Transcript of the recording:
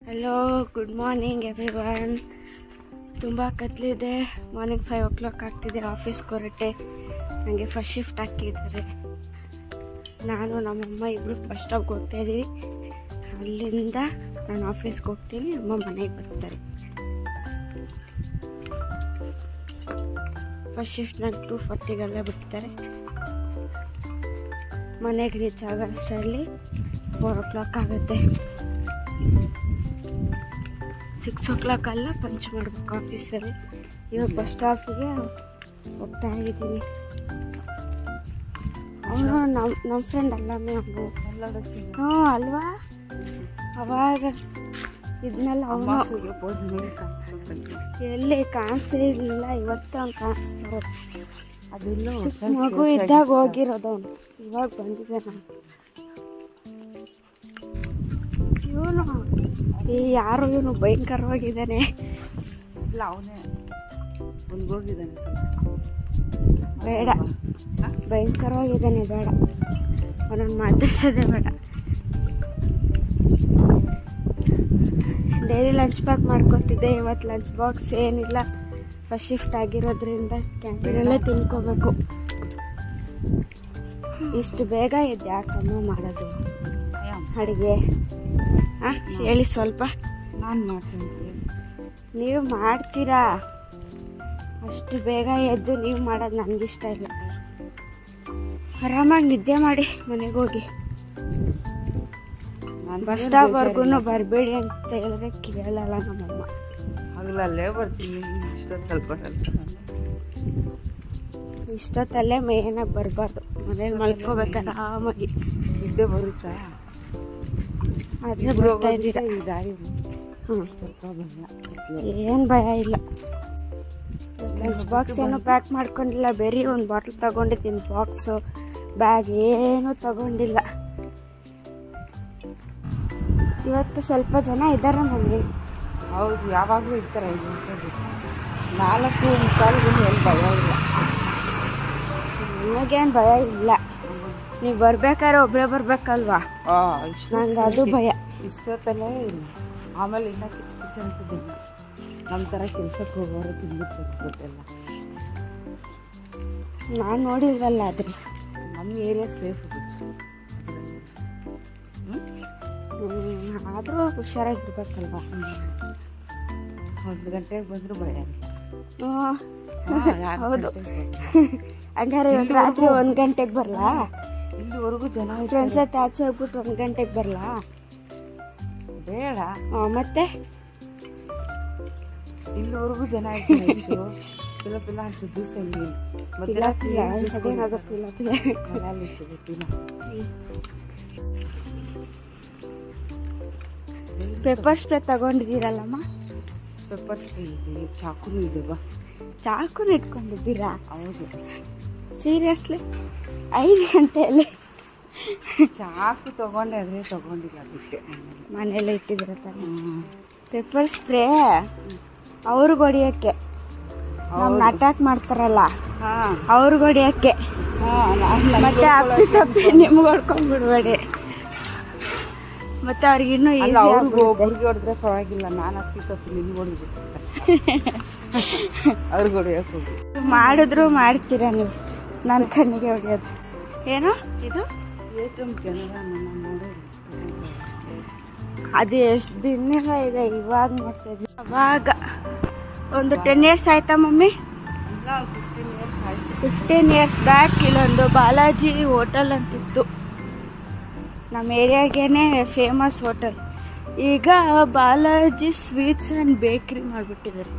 Hello, good morning everyone. ತುಂಬ ಕತ್ಲಿದೆ. Morning 5 o'clock ಆಗ್ತಿದೆ. ಆಫೀಸ್ಗೆ ಹೊರಟೆ. ನನಗೆ ಫಸ್ಟ್ ಶಿಫ್ಟ್ ಹಾಕಿದ್ದಾರೆ. ನಾನು ನಮ್ಮಮ್ಮ ಇಬ್ಬರು ಬಸ್ ಸ್ಟಾಪ್ಗೆ ಹೋಗ್ತಾ ಇದ್ದೀವಿ. ಅಲ್ಲಿಂದ ನಾನು ಆಫೀಸ್ಗೆ ಹೋಗ್ತೀನಿ, ಅಮ್ಮ ಮನೆಗೆ ಬರ್ತಾರೆ. ಫಸ್ಟ್ ಶಿಫ್ಟ್ ನಂಗೆ 2:40 ಬಿಡ್ತಾರೆ. ಮನೆಗೆ ರೀಚ್ ಆಗೋ ಅಷ್ಟರಲ್ಲಿ 4 o'clock ಆಗುತ್ತೆ. 6 o'clock ಅಲ್ಲ, ಪಂಚ್ ಮಾಡ್ಬೇಕು ಆಫೀಸಲ್ಲಿ. ಇವಾಗ ಬಸ್ ಸ್ಟಾಪಿಗೆ ಹೋಗ್ತಾ ಇದ್ದೀನಿ. ಅವನು ನಮ್ಮ ಫ್ರೆಂಡ್ ಅಲ್ಲಮ್ಮೆ ಅವನು. ಹ್ಞೂ ಅಲ್ವಾ, ಅವಾಗ ಇದನ್ನೆಲ್ಲ ಅವನು ಎಲ್ಲಿ ಕಾಣಿಸ್ತಿರ್ಲಿಲ್ಲ. ಇವತ್ತು ಅವ್ನು ಕಾಣಿಸ್ತಾರೆ. ಅದೆಲ್ಲ ಮಗು ಇದ್ದಾಗ ಹೋಗಿರೋದು ಅವನು. ಇವಾಗ ಬಂದಿದೆ ನಾನು. ಇವನು ಯಾರು ಇವನು ಭಯಂಕರವಾಗಿದ್ದಾನೆ. ಇಲ್ಲ, ಅವನೇ ಹೋಗಿದ್ದಾನೆ. ಬೇಡ, ಭಯಂಕರವಾಗಿದ್ದಾನೆ. ಬೇಡ, ಅವನನ್ನು ಮಾತಾಡ್ಸೋದೇ ಬೇಡ. ಡೈಲಿ ಲಂಚ್ ಪ್ಯಾಕ್ ಮಾಡ್ಕೊತಿದ್ದೆ. ಇವತ್ತು ಲಂಚ್ ಬಾಕ್ಸ್ ಏನಿಲ್ಲ. ಫಸ್ಟ್ ಶಿಫ್ಟ್ ಆಗಿರೋದ್ರಿಂದ ಕ್ಯಾಂಟೀನಲ್ಲೇ ತಿನ್ಕೋಬೇಕು. ಇಷ್ಟು ಬೇಗ ಎದ್ದು ಯಾಕಮ್ಮ ಮಾಡೋದು ಅಡುಗೆ? ಹಾಂ, ಹೇಳಿ ಸ್ವಲ್ಪ. ನಾನು ಮಾಡ್ತೀನಿ. ನೀವು ಮಾಡ್ತೀರಾ, ಅಷ್ಟು ಬೇಗ ಎದ್ದು ನೀವು ಮಾಡೋದು ನನಗಿಷ್ಟ ಇಲ್ಲ. ಆರಾಮಾಗಿ ನಿದ್ದೆ ಮಾಡಿ ಮನೆಗೆ ಹೋಗಿ. ಬಸ್ ಸ್ಟಾಪ್ವರೆಗೂ ಬರಬೇಡಿ ಅಂತ ಹೇಳಿದ್ರೆ ಕೇಳಲ್ಲ ನಮ್ಮಮ್ಮ. ಹಗಲಲ್ಲೇ ಬರ್ತೀನಿ, ಇಷ್ಟೊತ್ತಲ್ಲಿ ಬರಲ್ಲ. ಇಷ್ಟೊತ್ತಲ್ಲೇ ಮೇನಾಗಿ ಬರಬಾರ್ದು. ಮನೇಲಿ ಮಲ್ಕೋಬೇಕಲ್ಲ ಆರಾಮಾಗಿ. ನಿದ್ದೆ ಬರುತ್ತಾ? ಆದರೆ ಬರ್ತಾ ಇದ್ದೀರಾ? ಈ ದಾರಿ ಹ್ಞೂ, ಸ್ವಲ್ಪ ಭಯ. ಏನು ಭಯ ಇಲ್ಲ. ಲಂಚ್ ಬಾಕ್ಸ್ ಏನು ಪ್ಯಾಕ್ ಮಾಡ್ಕೊಂಡಿಲ್ಲ. ಬೇರೆ ಒಂದು ಬಾಟ್ಲ್ ತಗೊಂಡಿದ್ದೀನಿ. ಬಾಕ್ಸು, ಬ್ಯಾಗ್ ಏನೂ ತಗೊಂಡಿಲ್ಲ. ಇವತ್ತು ಸ್ವಲ್ಪ ಜನ ಇದ್ದಾರೆ ಮಮ್ಮಿ. ಹೌದು, ಯಾವಾಗಲೂ ಇರ್ತಾರೆ. 4:45 ಏನು ಭಯ ಇಲ್ಲ. ನನಗೇನು ಭಯ ಇಲ್ಲ. ನೀವು ಬರ್ಬೇಕಾದ್ರೆ ಒಬ್ಬರೇ ಬರ್ಬೇಕಲ್ವಾ? ನಂಗೆ ಅದು ಭಯ. ಇಷ್ಟೊತ್ತಲ್ಲೇ ಇಲ್ಲ. ಆಮೇಲೆ ಇನ್ನೂ ಕಿಚ್ಚ ಅಂತ ಜನ ನಮ್ಮ ಥರ ಕೆಲ್ಸಕ್ಕೆ ಹೋಗೋರು ತಿಂದಿರ್ಬೇಕಲ್ಲ. ನಾನು ನೋಡಿಲ್ವಲ್ಲ. ಆದರೆ ನಮ್ಮ ಏರಿಯಾ ಸೇಫ್. ಆದರೂ ಹುಷಾರಾಗಿರ್ಬೇಕಲ್ವ. 1 ಗಂಟೆಗೆ ಬಂದರೂ ಭಯ. ಹೌದು. ಹಂಗಾರೆ ಇವತ್ತು ರಾತ್ರಿ 1 ಗಂಟೆಗೆ ಬರಲಾ? ಇಲ್ಲಿವರೆಗೂ ಜನ ಫ್ರೆಂಡ್ಸ್ ಜೊತೆ ಆಚೆ ಹೋಗ್ಬಿಟ್ಟು 1 ಗಂಟೆಗೆ ಬರಲಾ? ಬೇಡ. ಮತ್ತೆ ಇಲ್ಲಿವರೆಗೂ ಜನ ಇರ್ತಾರೆ. ಪಿಲ್ಲ ಪಿಲ್ಲ ಅಂತ ಜ್ಯೂಸ್ ಹಂಗೆ ಪೆಪ್ಪರ್ ಸ್ಪ್ರೇ ತಗೊಂಡಿದ್ದೀರಲ್ಲಮ್ಮ? ಪೆಪ್ಪರ್ ಸ್ಪ್ರೇ ಇದೆ, ಚಾಕುನು ಇದೆ. ಬಾ, ಚಾಕುನ ಇಟ್ಕೊಂಡಿದ್ದೀರಾ? ಹೌದು. ಸೀರಿಯಸ್ಲಿ? 5 ಗಂಟೆಯಲ್ಲಿ ಚಾಕು ತಗೊಂಡೆ, ಅದೇ ತಗೊಂಡಿಲ್ಲ, ಬಿಟ್ಟೆ. ಮನೆಯಲ್ಲೇ ಇಟ್ಟಿದ್ದೀರ ತಾನೆ ಪೆಪ್ಪರ್ ಸ್ಪ್ರೇ? ಅವ್ರಿಗೆ ಹೊಡಿಯೋಕ್ಕೆ, ನಮ್ಮನ್ನ ಅಟ್ಯಾಕ್ ಮಾಡ್ತಾರಲ್ಲ ಅವ್ರಿಗೆ ಹೊಡಿಯೋಕ್ಕೆ. ಮತ್ತೆ ಅಪ್ಪಿ ತಪ್ಪಿ ನಿಮ್ಗೆ ಹೊಡ್ಕೊಂಡ್ಬಿಡ್ಬೇಡಿ. ಮತ್ತೆ ಅವ್ರಿಗೆ ಇನ್ನೂ ಒಬ್ರಿಗೆ ಹೊಡೆದ್ರೆ ಪರವಾಗಿಲ್ಲ. ನಾನು ಅಪ್ಪಿ ತಪ್ಪಿ ನಿಮ್ಗೆ ಹೊಡಿಬಿಟ್ಟು ಅವ್ರಿಗೆ ಹೊಡಿಯೋಕೆ ಹೋಗಿ ಮಾಡಿದ್ರು ಮಾಡ್ತೀರಾ ನೀವು. ನನ್ನ ಕಣ್ಣಿಗೆ ಹೊಡಿಯೋದು ಏನೋ ಇದು ಅದು ಎಷ್ಟು ದಿನ ಇದೆ. ಇವಾಗ ನೋಡ್ತಾ ಇದ್ದೀವಿ. ಅವಾಗ ಒಂದು 10 years ಆಯ್ತಾ ಮಮ್ಮಿ? 15 years ಬ್ಯಾಕ್ ಇಲ್ಲೊಂದು ಬಾಲಾಜಿ ಹೋಟೆಲ್ ಅಂತಿತ್ತು. ನಮ್ಮ ಏರಿಯಾಗೇನೆ ಫೇಮಸ್ ಹೋಟೆಲ್. ಈಗ ಬಾಲಾಜಿ ಸ್ವೀಟ್ಸ್ ಆ್ಯಂಡ್ ಬೇಕ್ರಿ ಮಾಡಿಬಿಟ್ಟಿದ್ದಾರೆ.